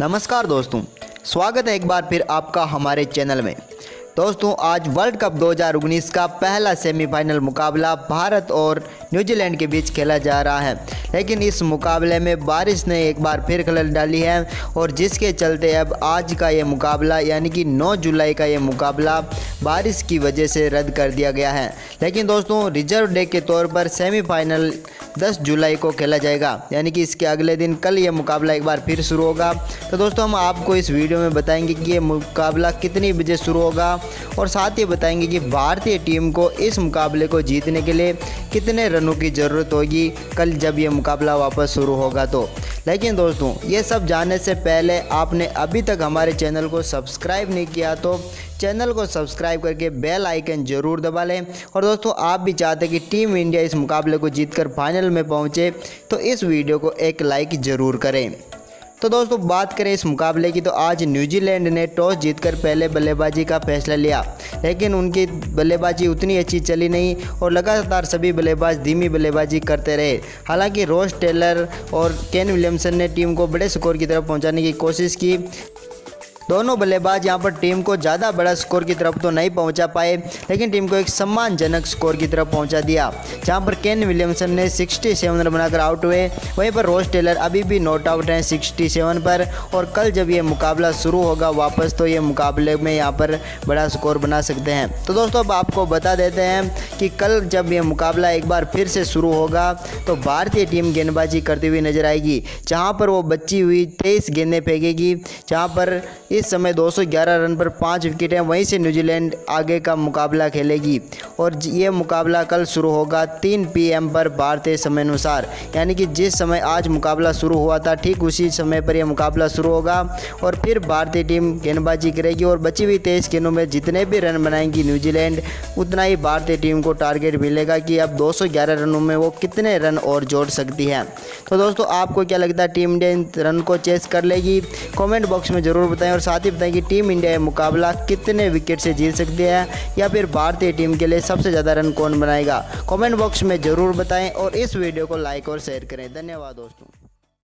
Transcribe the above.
नमस्कार दोस्तों, स्वागत है एक बार फिर आपका हमारे चैनल में। दोस्तों, आज वर्ल्ड कप 2019 का पहला सेमीफाइनल मुकाबला भारत और न्यूजीलैंड के बीच खेला जा रहा है, लेकिन इस मुकाबले में बारिश ने एक बार फिर खलल डाली है और जिसके चलते अब आज का ये मुकाबला यानी कि 9 जुलाई का ये मुकाबला बारिश की वजह से रद्द कर दिया गया है। लेकिन दोस्तों, रिजर्व डे के तौर पर सेमीफाइनल 10 जुलाई को खेला जाएगा, यानी कि इसके अगले दिन कल ये मुकाबला एक बार फिर शुरू होगा। तो दोस्तों, हम आपको इस वीडियो में बताएंगे कि ये मुकाबला कितनी बजे शुरू होगा और साथ ही बताएंगे कि भारतीय टीम को इस मुकाबले को जीतने के लिए कितने रनों की ज़रूरत होगी कल जब ये मुकाबला वापस शुरू होगा तो। लेकिन दोस्तों, ये सब जानने से पहले आपने अभी तक हमारे चैनल को सब्सक्राइब नहीं किया तो चैनल को सब्सक्राइब करके बेल आइकन जरूर दबा लें। और दोस्तों, आप भी चाहते हैं कि टीम इंडिया इस मुकाबले को जीतकर फाइनल में पहुंचे तो इस वीडियो को एक लाइक ज़रूर करें। तो दोस्तों, बात करें इस मुकाबले की तो आज न्यूजीलैंड ने टॉस जीतकर पहले बल्लेबाजी का फैसला लिया, लेकिन उनकी बल्लेबाजी उतनी अच्छी चली नहीं और लगातार सभी बल्लेबाज धीमी बल्लेबाजी करते रहे। हालांकि रॉस टेलर और केन विलियमसन ने टीम को बड़े स्कोर की तरफ पहुंचाने की कोशिश की। दोनों बल्लेबाज यहां पर टीम को ज़्यादा बड़ा स्कोर की तरफ तो नहीं पहुंचा पाए, लेकिन टीम को एक सम्मानजनक स्कोर की तरफ पहुंचा दिया, जहां पर केन विलियमसन ने 67 रन बनाकर आउट हुए। वहीं पर रॉस टेलर अभी भी नॉट आउट हैं 67 पर। और कल जब ये मुकाबला शुरू होगा वापस तो ये मुकाबले में यहां पर बड़ा स्कोर बना सकते हैं। तो दोस्तों, अब आपको बता देते हैं कि कल जब ये मुकाबला एक बार फिर से शुरू होगा तो भारतीय टीम गेंदबाजी करती हुई नजर आएगी, जहाँ पर वो बची हुई 23 गेंदें फेंकेगी, जहाँ पर इस समय 211 रन पर 5 विकेट हैं। वहीं से न्यूजीलैंड आगे का मुकाबला खेलेगी और ये मुकाबला कल शुरू होगा 3 PM पर भारतीय समय अनुसार, यानी कि जिस समय आज मुकाबला शुरू हुआ था ठीक उसी समय पर यह मुकाबला शुरू होगा। और फिर भारतीय टीम गेंदबाजी करेगी और बची हुई 23 गेंदों में जितने भी रन बनाएंगी न्यूजीलैंड, उतना ही भारतीय टीम को टारगेट मिलेगा कि अब 211 रनों में वो कितने रन और जोड़ सकती है। तो दोस्तों, आपको क्या लगता है, टीम इंडिया इन रन को चेस कर लेगी? कमेंट बॉक्स में ज़रूर बताएं और साथ ही बताएं कि टीम इंडिया यह मुकाबला कितने विकेट से जीत सकती है या फिर भारतीय टीम के लिए सबसे ज़्यादा रन कौन बनाएगा। कमेंट बॉक्स में ज़रूर बताएं और इस वीडियो को लाइक और शेयर करें। धन्यवाद दोस्तों।